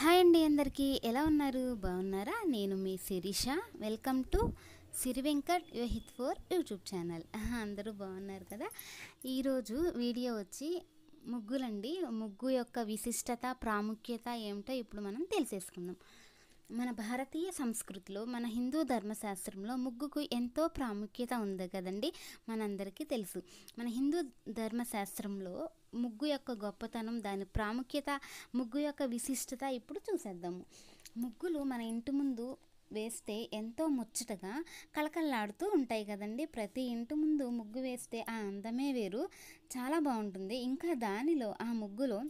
Hi అండి, అందరికీ ఎలా ఉన్నారు? బాగున్నారా? నేను మీ శిరీష. వెల్కమ్ టు సిరి వెంకట్ హిత్ ఫోర్ యూట్యూబ్ ఛానల్. అందరూ బాగున్నారు కదా? ఈరోజు వీడియో వచ్చి ముగ్గులండి. ముగ్గు యొక్క విశిష్టత, ప్రాముఖ్యత ఏమిటో ఇప్పుడు మనం తెలిసేసుకుందాం. మన భారతీయ సంస్కృతిలో, మన హిందూ ధర్మశాస్త్రంలో ముగ్గుకు ఎంతో ప్రాముఖ్యత ఉంది కదండి. మనందరికీ తెలుసు. మన హిందూ ధర్మశాస్త్రంలో ముగ్గు యొక్క గొప్పతనం, దాని ప్రాముఖ్యత, ముగ్గు యొక్క విశిష్టత ఇప్పుడు చూసేద్దాము. ముగ్గులు మన ఇంటి ముందు వేస్తే ఎంతో ముచ్చటగా కళకళలాడుతూ ఉంటాయి కదండి. ప్రతి ఇంటి ముందు ముగ్గు వేస్తే ఆ అందమే వేరు, చాలా బాగుంటుంది. ఇంకా దానిలో ఆ ముగ్గులో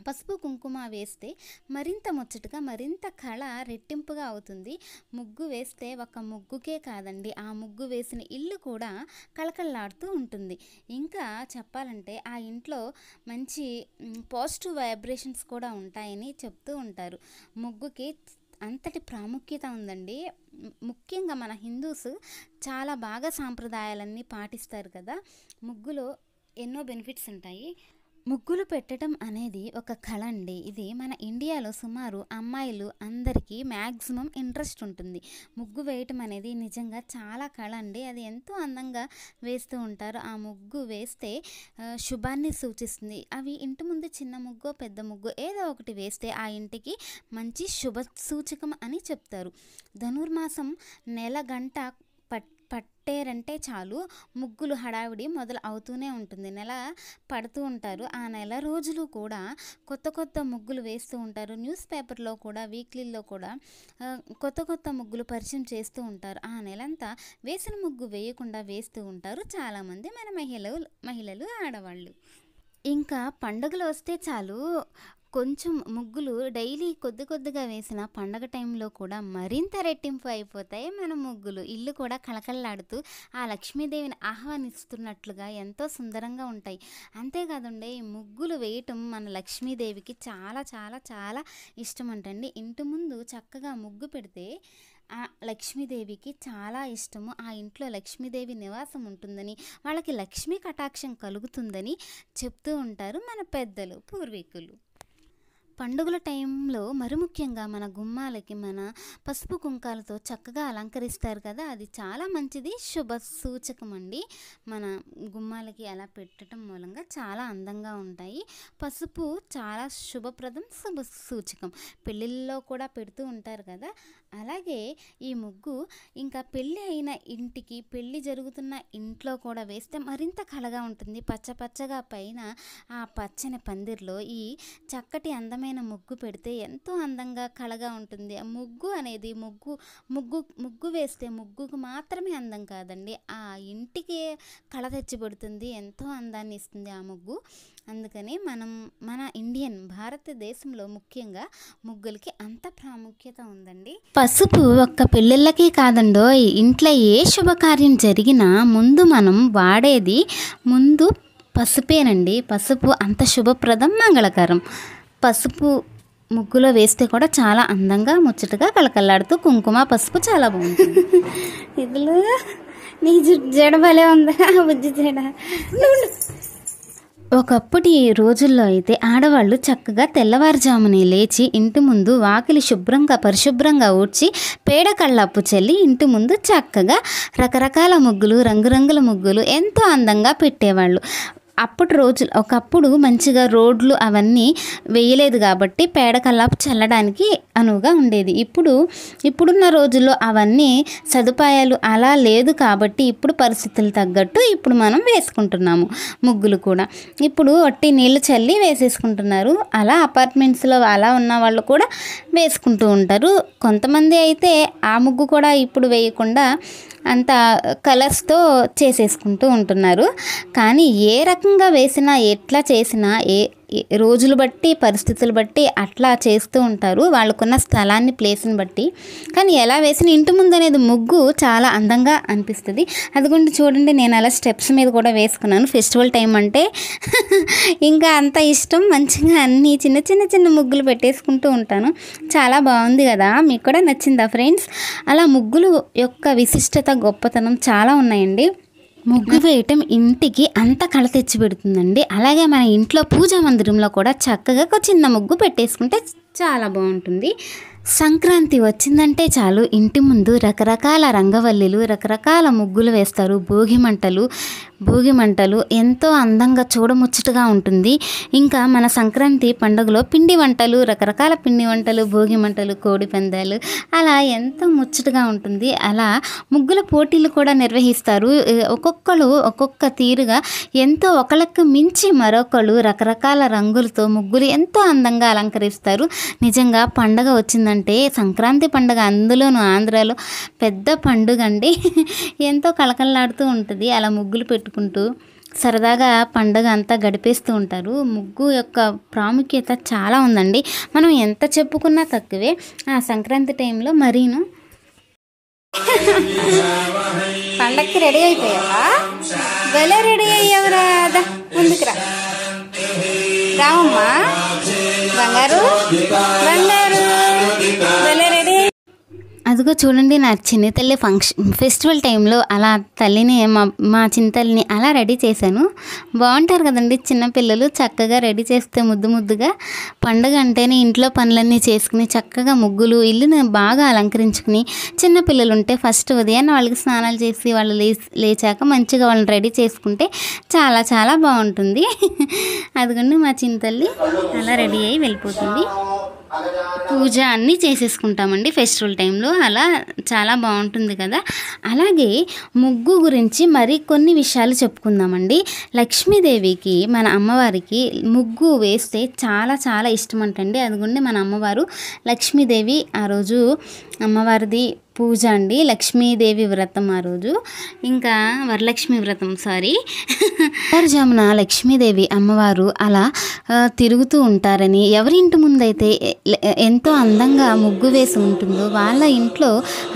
పసుపు కుంకుమ వేస్తే మరింత ముచ్చటగా, మరింత కళ రెట్టింపుగా అవుతుంది. ముగ్గు వేస్తే ఒక ముగ్గుకే కాదండి, ఆ ముగ్గు వేసిన ఇల్లు కూడా కళకళలాడుతూ ఉంటుంది. ఇంకా చెప్పాలంటే ఆ ఇంట్లో మంచి పాజిటివ్ వైబ్రేషన్స్ కూడా ఉంటాయని చెప్తూ ఉంటారు. ముగ్గుకి అంతటి ప్రాముఖ్యత ఉందండి. ముఖ్యంగా మన హిందూస్ చాలా బాగా సాంప్రదాయాలన్నీ పాటిస్తారు కదా. ముగ్గులో ఎన్నో బెనిఫిట్స్ ఉంటాయి. ముగ్గులు పెట్టడం అనేది ఒక కళ అండి. ఇది మన ఇండియాలో సుమారు అమ్మాయిలు అందరికీ మ్యాక్సిమం ఇంట్రెస్ట్ ఉంటుంది. ముగ్గు వేయటం అనేది నిజంగా చాలా కళ అండి. అది ఎంతో అందంగా వేస్తూ ఉంటారు. ఆ ముగ్గు వేస్తే శుభాన్ని సూచిస్తుంది. అవి ఇంటి ముందు చిన్న ముగ్గు, పెద్ద ముగ్గు ఏదో ఒకటి వేస్తే ఆ ఇంటికి మంచి శుభ సూచకం అని చెప్తారు. ధనుర్మాసం నెల గంట పట్టేరంటే చాలు ముగ్గులు హడావిడి మొదలు అవుతూనే ఉంటుంది. నెల పడుతూ ఉంటారు. ఆ నెల రోజులు కూడా కొత్త కొత్త ముగ్గులు వేస్తూ ఉంటారు. న్యూస్ పేపర్లో కూడా, వీక్లీలో కూడా కొత్త కొత్త ముగ్గులు పరిచయం చేస్తూ ఉంటారు. ఆ నెలంతా వేసిన ముగ్గు వేయకుండా వేస్తూ ఉంటారు చాలామంది మన మహిళలు, ఆడవాళ్ళు. ఇంకా పండుగలు వస్తే చాలు కొంచెం ముగ్గులు డైలీ కొద్దిగా వేసిన పండగ టైంలో కూడా మరింత రెట్టింపు అయిపోతాయి మన ముగ్గులు. ఇల్లు కూడా కళకళలాడుతూ ఆ లక్ష్మీదేవిని ఆహ్వానిస్తున్నట్లుగా ఎంతో సుందరంగా ఉంటాయి. అంతేకాదండి, ఈ ముగ్గులు వేయటం మన లక్ష్మీదేవికి చాలా చాలా చాలా ఇష్టం అంటండి. ఇంటి ముందు చక్కగా ముగ్గు పెడితే ఆ లక్ష్మీదేవికి చాలా ఇష్టము. ఆ ఇంట్లో లక్ష్మీదేవి నివాసం ఉంటుందని, వాళ్ళకి లక్ష్మీ కటాక్షం కలుగుతుందని చెప్తూ ఉంటారు మన పెద్దలు, పూర్వీకులు. పండుగల టైంలో మరి ముఖ్యంగా మన గుమ్మాలకి మన పసుపు కుంకాలతో చక్కగా అలంకరిస్తారు కదా, అది చాలా మంచిది, శుభ సూచకం అండి. మన గుమ్మాలకి అలా పెట్టడం మూలంగా చాలా అందంగా ఉంటాయి. పసుపు చాలా శుభప్రదం, శుభ సూచకం. పెళ్ళిళ్ళలో కూడా పెడుతూ ఉంటారు కదా. అలాగే ఈ ముగ్గు ఇంకా పెళ్ళి అయిన ఇంటికి, పెళ్ళి జరుగుతున్న ఇంట్లో కూడా వేస్తే మరింత కళగా ఉంటుంది. పచ్చగా పైన ఆ పచ్చని పందిర్లో ఈ చక్కటి అందమైన ముగ్గు పెడితే ఎంతో అందంగా కళగా ఉంటుంది. ఆ ముగ్గు అనేది ముగ్గు వేస్తే ముగ్గుకు మాత్రమే అందం కాదండి, ఆ ఇంటికి కళ తెచ్చిపెడుతుంది, ఎంతో అందాన్ని ఇస్తుంది ఆ ముగ్గు. అందుకని మన భారతదేశంలో ముఖ్యంగా ముగ్గులకి అంత ప్రాముఖ్యత ఉందండి. పసుపు ఒక్క పెళ్ళిళ్ళకి కాదండో, ఇంట్లో ఏ శుభకార్యం జరిగినా ముందు మనం వాడేది పసుపేనండి. పసుపు అంత శుభప్రదం, మంగళకరం. పసుపు ముగ్గులో వేస్తే కూడా చాలా అందంగా, ముచ్చటగా, కళకళలాడుతూ కుంకుమ, పసుపు చాలా బాగుంటుంది. ఇదిలో నీ జడ భలే ఉందా బుజ్జి జడ. ఒకప్పటి రోజుల్లో అయితే ఆడవాళ్ళు చక్కగా తెల్లవారుజామునే లేచి ఇంటి ముందు వాకిలి పరిశుభ్రంగా ఊడ్చి పేడ కళ్ళప్పు చల్లి ఇంటి ముందు చక్కగా రకరకాల ముగ్గులు, రంగురంగుల ముగ్గులు ఎంతో అందంగా పెట్టేవాళ్ళు. ఒకప్పుడు మంచిగా రోడ్లు అవన్నీ వేయలేదు కాబట్టి పేడ కల్లాపు చల్లడానికి అనువుగా ఉండేది. ఇప్పుడున్న రోజుల్లో అవన్నీ సదుపాయాలు అలా లేదు కాబట్టి ఇప్పుడు పరిస్థితులు తగ్గట్టు ఇప్పుడు మనం వేసుకుంటున్నాము ముగ్గులు కూడా. ఇప్పుడు ఒట్టి నీళ్ళు చల్లి వేసేసుకుంటున్నారు. అలా అపార్ట్మెంట్స్లో అలా ఉన్న వాళ్ళు కూడా వేసుకుంటూ ఉంటారు. కొంతమంది అయితే ఆ ముగ్గు కూడా ఇప్పుడు వేయకుండా అంత కలర్స్తో చేసేసుకుంటూ ఉంటున్నారు. కానీ ఏ రకంగా వేసినా, ఎట్లా చేసినా, రోజులు బట్టి, పరిస్థితులు బట్టి అట్లా చేస్తూ ఉంటారు, వాళ్ళకున్న స్థలాన్ని, ప్లేస్ని బట్టి. కానీ ఎలా వేసిన ఇంటి ముందు అనేది ముగ్గు చాలా అందంగా అనిపిస్తుంది. అదిగోండి చూడండి, నేను అలా స్టెప్స్ మీద కూడా వేసుకున్నాను. ఫెస్టివల్ టైం అంటే ఇంకా అంత ఇష్టం. మంచిగా అన్నీ చిన్న ముగ్గులు పెట్టేసుకుంటూ ఉంటాను. చాలా బాగుంది కదా, మీకు కూడా నచ్చిందా ఫ్రెండ్స్? అలా ముగ్గులు యొక్క విశిష్టత, గొప్పతనం చాలా ఉన్నాయండి. ముగ్గు వేయటం ఇంటికి అంత కళ తెచ్చి పెడుతుందండి. అలాగే మన ఇంట్లో పూజా మందిరంలో కూడా చక్కగా ఒక చిన్న ముగ్గు పెట్టేసుకుంటే చాలా బాగుంటుంది. సంక్రాంతి వచ్చిందంటే చాలు ఇంటి ముందు రకరకాల రంగవల్లిలు, రకరకాల ముగ్గులు వేస్తారు. భోగి మంటలు ఎంతో అందంగా చూడముచ్చటగా ఉంటుంది. ఇంకా మన సంక్రాంతి పండుగలో రకరకాల పిండి వంటలు, భోగి మంటలు, కోడి పందాలు అలా ఎంతో ముచ్చటగా ఉంటుంది. అలా ముగ్గుల పోటీలు కూడా నిర్వహిస్తారు. ఒక్కొక్కరు ఒక్కొక్క తీరుగా ఎంతో ఒకళ్ళకు మించి మరొకళ్ళు రకరకాల రంగులతో ముగ్గులు ఎంతో అందంగా అలంకరిస్తారు. నిజంగా పండగ వచ్చిందంటే సంక్రాంతి పండుగ, అందులోనూ ఆంధ్రాలో పెద్ద పండుగ అండి. ఎంతో కళకళలాడుతూ ఉంటుంది. అలా ముగ్గులు పెట్టుకుంటూ సరదాగా పండుగ అంతా గడిపేస్తూ ఉంటారు. ముగ్గు యొక్క ప్రాముఖ్యత చాలా ఉందండి. మనం ఎంత చెప్పుకున్నా తక్కువే. ఆ సంక్రాంతి టైంలో మరీను. పండగకి రెడీ అయిపోయావా? భలే రెడీ అయ్యావురా. ముందుకు రావమ్మా. బంగారు భలే రెడీ. అదిగో చూడండి, నా చిన్న తల్లి ఫెస్టివల్ టైంలో అలా తల్లిని మా చిన్న తల్లిని అలా రెడీ చేశాను. బాగుంటారు కదండి చిన్నపిల్లలు, చక్కగా రెడీ చేస్తే ముద్దుగా. పండుగ అంటేనే ఇంట్లో పనులన్నీ చేసుకుని చక్కగా ముగ్గులు, ఇల్లుని బాగా అలంకరించుకుని, చిన్నపిల్లలు ఉంటే ఫస్ట్ ఉదయాన్నే వాళ్ళకి స్నానాలు చేసి వాళ్ళు లేచాక మంచిగా వాళ్ళని రెడీ చేసుకుంటే చాలా చాలా బాగుంటుంది. అదిగోండి మా చిన్న తల్లి అలా రెడీ అయ్యి వెళ్ళిపోతుంది. పూజ అన్నీ చేసేసుకుంటామండి ఫెస్టివల్ టైంలో. అలా చాలా బాగుంటుంది కదా. అలాగే ముగ్గు గురించి మరి కొన్ని విషయాలు చెప్పుకుందామండి. లక్ష్మీదేవికి, మన అమ్మవారికి ముగ్గు వేస్తే చాలా చాలా ఇష్టం అంటండి. అదిగోండి మన అమ్మవారు లక్ష్మీదేవి. ఆ రోజు అమ్మవారిది పూజ అండి, లక్ష్మీదేవి వ్రతం ఆ రోజు. ఇంకా వరలక్ష్మి వ్రతం, తెల్లవారుజామున లక్ష్మీదేవి అమ్మవారు అలా తిరుగుతూ ఉంటారని, ఎవరింటి ముందైతే ఎంతో అందంగా ముగ్గు వేసి ఉంటుందో వాళ్ళ ఇంట్లో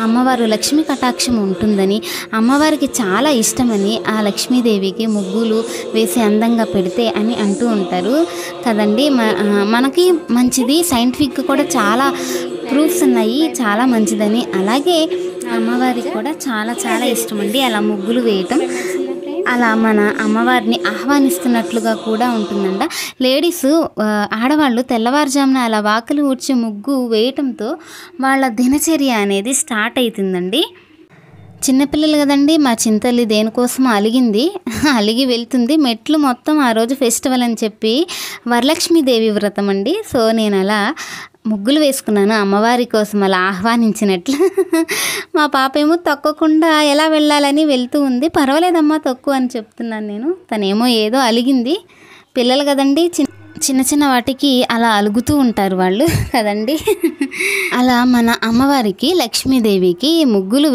అమ్మవారు లక్ష్మీ కటాక్షం ఉంటుందని, అమ్మవారికి చాలా ఇష్టమని ఆ లక్ష్మీదేవికి ముగ్గులు వేసి అందంగా పెడితే అని అంటూ ఉంటారు కదండి. మనకి మంచిది, సైంటిఫిక్ కూడా చాలా ప్రూఫ్స్ ఉన్నాయి, చాలా మంచిదని. అలాగే అమ్మవారికి కూడా చాలా చాలా ఇష్టం అండి అలా ముగ్గులు వేయటం. అలా మన అమ్మవారిని ఆహ్వానిస్తున్నట్లుగా కూడా ఉంటుందంట. ఆడవాళ్ళు తెల్లవారుజామున అలా వాకిలి ఊడ్చి ముగ్గు వేయటంతో వాళ్ళ దినచర్య అనేది స్టార్ట్ అవుతుందండి. చిన్నపిల్లలు కదండి, మా చింతల్లి దేనికోసం అలిగి వెళ్తుంది. మెట్లు మొత్తం ఆ రోజు ఫెస్టివల్ అని చెప్పి వరలక్ష్మీదేవి వ్రతం అండి. సో నేను అలా ముగ్గులు వేసుకున్నాను అమ్మవారి కోసం అలా ఆహ్వానించినట్లు. మా పాప ఏమో తొక్కకుండా ఎలా వెళ్ళాలని వెళ్తూ ఉంది. పర్వాలేదమ్మా తొక్కు అని చెప్తున్నాను నేను. తనేమో ఏదో అలిగింది. పిల్లలు కదండి, చిన్న చిన్న వాటికి అలా అలుగుతూ ఉంటారు వాళ్ళు కదండి. అలా మన అమ్మవారికి, లక్ష్మీదేవికి ముగ్గులు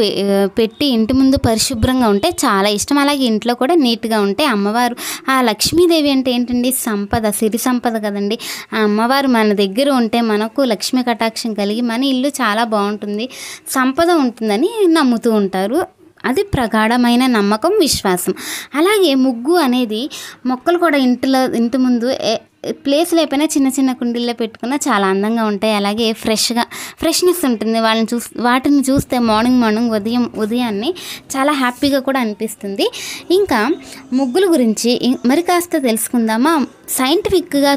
పెట్టి ఇంటి ముందు పరిశుభ్రంగా ఉంటే చాలా ఇష్టం. అలాగే ఇంట్లో కూడా నీట్గా ఉంటే అమ్మవారు, ఆ లక్ష్మీదేవి అంటే ఏంటండి, సంపద, సిరి సంపద కదండి. ఆ అమ్మవారు మన దగ్గర ఉంటే మనకు లక్ష్మీ కటాక్షం కలిగి మన ఇల్లు చాలా బాగుంటుంది, సంపద ఉంటుందని నమ్ముతూ ఉంటారు. అది ప్రగాఢమైన నమ్మకం, విశ్వాసం. అలాగే ముగ్గు అనేది మొక్కలు కూడా ఇంటి ముందు ప్లేస్ లేకపోయినా చిన్న చిన్న కుండీల్లో పెట్టుకున్నా చాలా అందంగా ఉంటాయి. అలాగే ఫ్రెష్నెస్ ఉంటుంది. వాటిని చూస్తే మార్నింగ్ ఉదయాన్నే చాలా హ్యాపీగా కూడా అనిపిస్తుంది. ఇంకా ముగ్గుల గురించి మరి కాస్త తెలుసుకుందామా. సైంటిఫిక్గా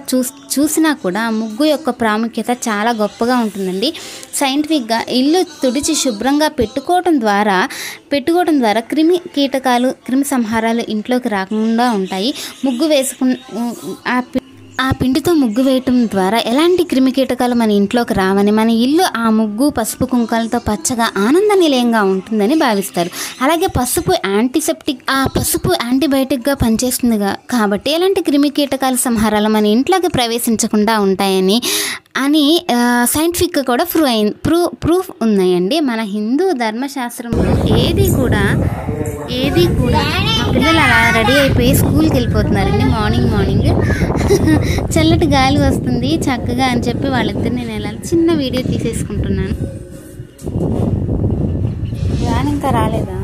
చూసినా కూడా ముగ్గు యొక్క ప్రాముఖ్యత చాలా గొప్పగా ఉంటుందండి. సైంటిఫిక్గా ఇల్లు తుడిచి శుభ్రంగా పెట్టుకోవడం ద్వారా క్రిమి సంహారాలు ఇంట్లోకి రాకుండా ఉంటాయి. ముగ్గు ఆ పిండితో ముగ్గు వేయటం ద్వారా ఎలాంటి క్రిమికీటకాలు మన ఇంట్లోకి రావని, మన ఇల్లు ఆ ముగ్గు పసుపు కుంకాలతో పచ్చగా ఆనంద నిలయంగా ఉంటుందని భావిస్తారు. అలాగే పసుపు యాంటీబయాటిక్గా పనిచేస్తుంది కాబట్టి ఎలాంటి క్రిమికీటకాల సంహారాలు మన ఇంట్లోకి ప్రవేశించకుండా ఉంటాయని సైంటిఫిక్గా కూడా ప్రూఫ్ ఉన్నాయండి. మన హిందూ ధర్మశాస్త్రంలో ఏది కూడా మా పిల్లలు అలా రెడీ అయిపోయి స్కూల్కి వెళ్ళిపోతున్నారండి. మార్నింగ్ చల్లటి గాలి వస్తుంది చక్కగా అని చెప్పి వాళ్ళిద్దరు నేను ఎలా చిన్న వీడియో తీసేసుకుంటున్నాను. వ్యాన్ ఇంకా రాలేదా?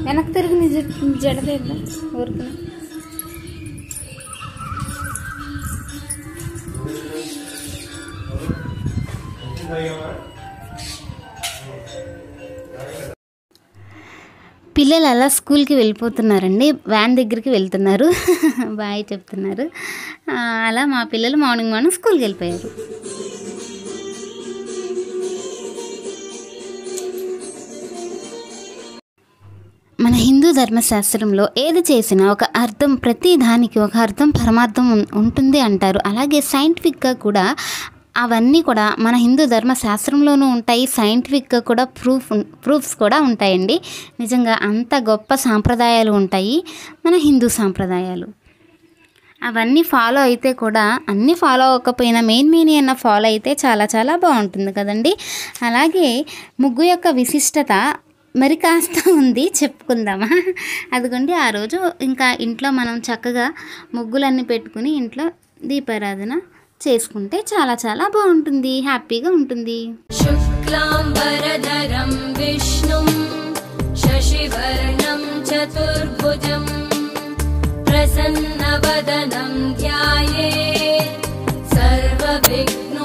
వెనక్కి తిరిగి నీ జడలేదు ఊరుకున్నా. పిల్లలు అలా స్కూల్కి వెళ్ళిపోతున్నారండి, వ్యాన్ దగ్గరికి వెళ్తున్నారు. బాయ్ చెప్తున్నారు. అలా మా పిల్లలు మార్నింగ్ స్కూల్కి వెళ్ళిపోయారు. మన హిందూ ధర్మశాస్త్రంలో ఏది చేసినా ఒక అర్థం, ప్రతి దానికి ఒక అర్థం పరమార్థం ఉంటుంది అంటారు. అలాగే సైంటిఫిక్గా కూడా అవన్నీ కూడా మన హిందూ ధర్మశాస్త్రంలోనూ ఉంటాయి, సైంటిఫిక్గా కూడా ప్రూఫ్స్ కూడా ఉంటాయండి. నిజంగా అంత గొప్ప సాంప్రదాయాలు ఉంటాయి మన హిందూ సాంప్రదాయాలు. అవన్నీ ఫాలో అయితే కూడా, అన్నీ ఫాలో అవ్వకపోయినా మెయిన్ అన్న ఫాలో అయితే చాలా చాలా బాగుంటుంది కదండి. అలాగే ముగ్గు యొక్క విశిష్టత మరి కాస్త ఉంది, చెప్పుకుందామా? అదిగోండి, ఆ రోజు ఇంకా ఇంట్లో మనం చక్కగా ముగ్గులన్నీ పెట్టుకుని ఇంట్లో దీపారాధన చేసుకుంటే చాలా చాలా బాగుంటుంది, హ్యాపీగా ఉంటుంది. శుక్లాంబరధరం విష్ణుం శశివర్ణం చతుర్భుజం ప్రసన్నవదనం ధ్యాయేత్ సర్వవిఘ్నోపశాంతయే.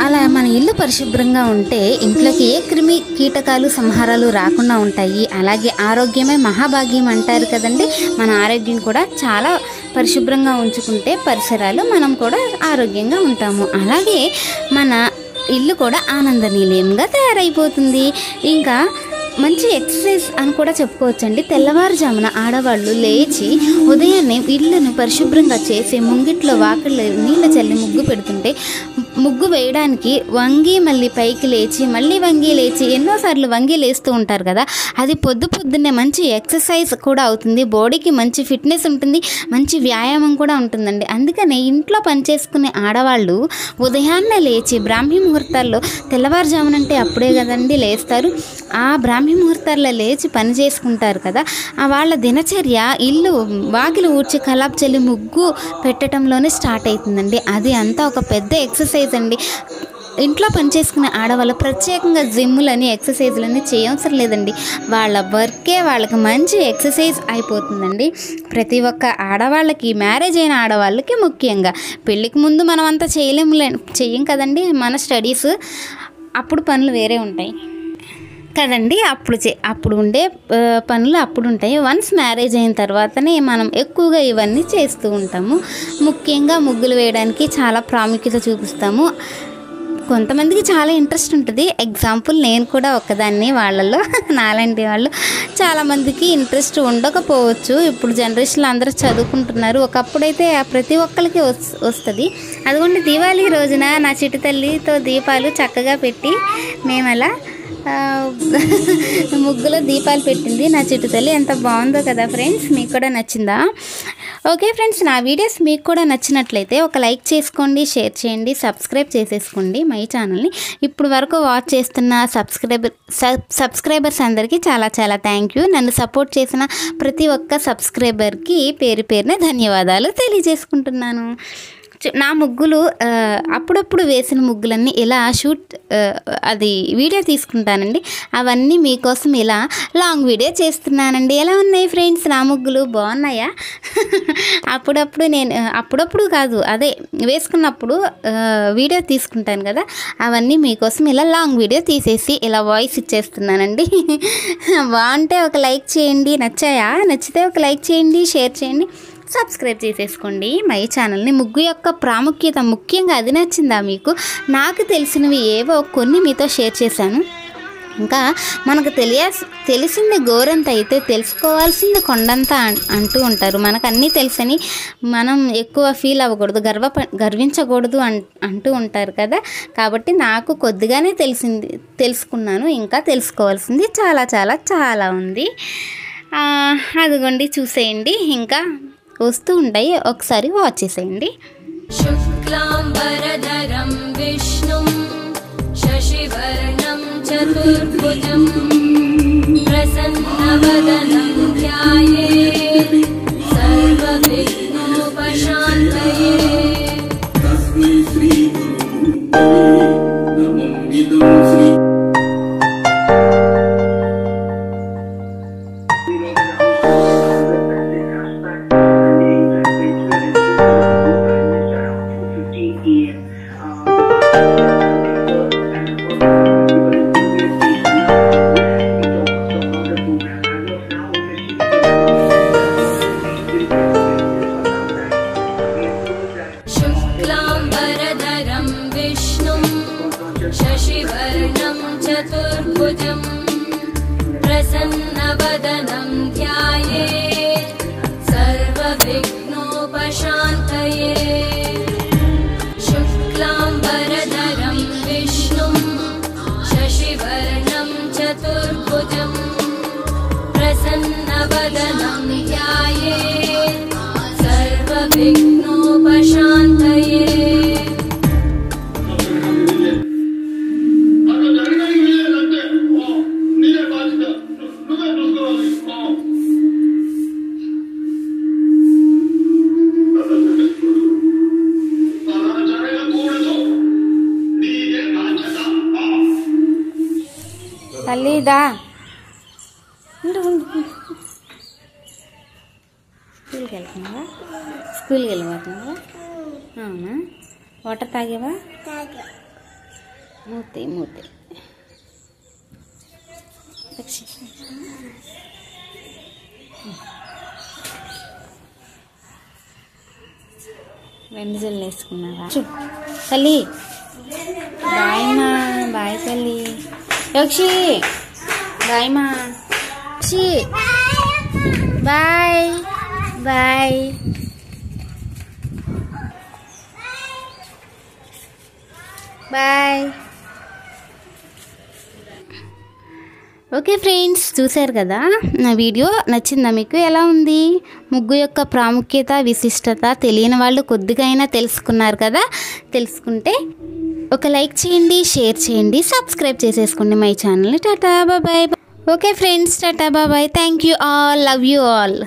అలా మన ఇల్లు పరిశుభ్రంగా ఉంటే ఇంట్లోకి ఏ క్రిమి కీటకాలు సంహారాలు రాకుండా ఉంటాయి. అలాగే ఆరోగ్యమే మహాభాగ్యం అంటారు కదండి. మన ఆరోగ్యం కూడా చాలా పరిశుభ్రంగా ఉంచుకుంటే పరిసరాలు మనం కూడా ఆరోగ్యంగా ఉంటాము. అలాగే మన ఇల్లు కూడా ఆనంద నిలయంగా తయారైపోతుంది. ఇంకా మంచి ఎక్సర్సైజ్ అని కూడా చెప్పుకోవచ్చండి. తెల్లవారుజామున ఆడవాళ్ళు లేచి ఉదయాన్నే ఇళ్ళను పరిశుభ్రంగా చేసి ముంగిట్లో వాకిళ్ళు నీళ్ళ చల్లి ముగ్గు పెడుతుంటే, ముగ్గు వేయడానికి వంగి మళ్ళీ పైకి లేచి మళ్ళీ వంగి లేచి ఎన్నోసార్లు వంగి లేస్తూ ఉంటారు కదా. అది పొద్దున్నే మంచి ఎక్సర్సైజ్ కూడా అవుతుంది, బాడీకి మంచి ఫిట్నెస్ ఉంటుంది, మంచి వ్యాయామం కూడా ఉంటుందండి. అందుకనే ఇంట్లో పనిచేసుకునే ఆడవాళ్ళు ఉదయాన్నే లేచి బ్రాహ్మీ ముహూర్తాల్లో, తెల్లవారుజామునంటే అప్పుడే కదండి లేస్తారు, ఆ బ్రాహ్మీ ముహూర్తాల్లో లేచి పని చేసుకుంటారు కదా. ఆ వాళ్ళ దినచర్య ఇల్లు వాకిలు ఊడ్చి కల్లాపు చల్లి ముగ్గు పెట్టడంలోనే స్టార్ట్ అవుతుందండి. అది అంతా ఒక పెద్ద ఎక్సర్సైజ్ అండి. ఇంట్లో పనిచేసుకునే ఆడవాళ్ళు ప్రత్యేకంగా జిమ్ములని ఎక్సర్సైజ్లని చేయవసరం లేదండి. వాళ్ళ వర్కే వాళ్ళకి మంచి ఎక్సర్సైజ్ అయిపోతుందండి. ప్రతి ఒక్క ఆడవాళ్ళకి, మ్యారేజ్ అయిన ఆడవాళ్ళకి ముఖ్యంగా, పెళ్ళికి ముందు మనం అంతా చెయ్యం కదండి. మన స్టడీస్ అప్పుడు పనులు వేరే ఉంటాయి కదండి. అప్పుడు ఉండే పనులు అప్పుడు ఉంటాయి. వన్స్ మ్యారేజ్ అయిన తర్వాతనే మనం ఎక్కువగా ఇవన్నీ చేస్తూ ఉంటాము. ముఖ్యంగా ముగ్గులు వేయడానికి చాలా ప్రాముఖ్యత చూపిస్తాము. కొంతమందికి చాలా ఇంట్రెస్ట్ ఉంటుంది. ఎగ్జాంపుల్ నేను కూడా ఒక్కదాన్ని వాళ్ళలో. నాలాంటి వాళ్ళు చాలామందికి ఇంట్రెస్ట్ ఉండకపోవచ్చు. ఇప్పుడు జనరేషన్లో అందరూ చదువుకుంటున్నారు. ఒకప్పుడైతే ప్రతి ఒక్కరికి వస్తుంది. అదిగోండి, దీపావళి రోజున నా చిట్టి తల్లితో దీపాలు చక్కగా పెట్టి మేము అలా ముగ్గులో దీపాలు పెట్టింది నా చిట్టు తల్లి. ఎంత బాగుందో కదా ఫ్రెండ్స్. మీకు కూడా నచ్చిందా? ఓకే ఫ్రెండ్స్, నా వీడియోస్ మీకు కూడా నచ్చినట్లయితే ఒక లైక్ చేసుకోండి, షేర్ చేయండి, సబ్స్క్రైబ్ చేసేసుకోండి మై ఛానల్ని. ఇప్పుడు వరకు వాచ్ చేస్తున్న సబ్స్క్రైబర్స్ అందరికీ చాలా చాలా థ్యాంక్ యూ. నన్ను సపోర్ట్ చేసిన ప్రతి ఒక్క సబ్స్క్రైబర్కి పేరు పేరున ధన్యవాదాలు తెలియజేసుకుంటున్నాను. నా ముగ్గులు అప్పుడప్పుడు వేసిన ముగ్గులన్నీ ఇలా అది వీడియో తీసుకుంటానండి. అవన్నీ మీకోసం ఇలా లాంగ్ వీడియో చేస్తున్నానండి. ఎలా ఉన్నాయి ఫ్రెండ్స్ నా ముగ్గులు? బాగున్నాయా? అప్పుడప్పుడు కాదు, అదే వేసుకున్నప్పుడు వీడియో తీసుకుంటాను కదా, అవన్నీ మీకోసం ఇలా లాంగ్ వీడియో తీసేసి ఇలా వాయిస్ ఇచ్చేస్తున్నానండి. బాగుంటే ఒక లైక్ చేయండి, నచ్చితే ఒక లైక్ చేయండి, షేర్ చేయండి, సబ్స్క్రైబ్ చేసేసుకోండి మై ఛానల్ని. ముగ్గు యొక్క ప్రాముఖ్యత ముఖ్యంగా అది నచ్చిందా మీకు? నాకు తెలిసినవి ఏవో కొన్ని మీతో షేర్ చేశాను. ఇంకా మనకు తెలిసింది గోరంత అయితే తెలుసుకోవాల్సింది కొండంత అంటూ ఉంటారు. మనకు అన్నీ తెలుసని మనం ఎక్కువ ఫీల్ అవ్వకూడదు, గర్వించకూడదు అంటూ ఉంటారు కదా. కాబట్టి నాకు కొద్దిగానే తెలుసుకున్నాను. ఇంకా తెలుసుకోవాల్సింది చాలా చాలా చాలా ఉంది. అదిగోండి, చూసేయండి, ఇంకా వస్తూ ఉంటాయి, ఒకసారి వాచ్ చేసేయండి. శుక్లాంబరధరం విష్ణుం శశివర్ణం చతుర్భుజం ప్రసన్నవదనం ధ్యాయేత్ సర్వవిఘ్నోపశాంతయే. తస్మై శ్రీ विघ्नोपशान्तये తల్లిదా స్కూల్కి వెళ్తున్నావా? స్కూల్కి వెళ్ళిపోతున్నావా? అవునా? వాటర్ తాగేవా? మూతే మూతే వెండి జల్లు వేసుకున్నావా? తల్లి బాయ్ మా. బాయ్ తల్లి. యక్షి బాయ్ మా. యక్షి బాయ్ బాయ్. బాయ్. ఓకే ఫ్రెండ్స్, చూశారు కదా నా వీడియో. నచ్చిందా మీకు? ఎలా ఉంది? ముగ్గు యొక్క ప్రాముఖ్యత, విశిష్టత తెలియని వాళ్ళు కొద్దిగా అయినా తెలుసుకున్నారు కదా. తెలుసుకుంటే ఒక లైక్ చేయండి, షేర్ చేయండి, సబ్స్క్రైబ్ చేసేసుకోండి మై ఛానల్ని. Tata bye. Okay friends, tata bye. Thank you all. Love you all.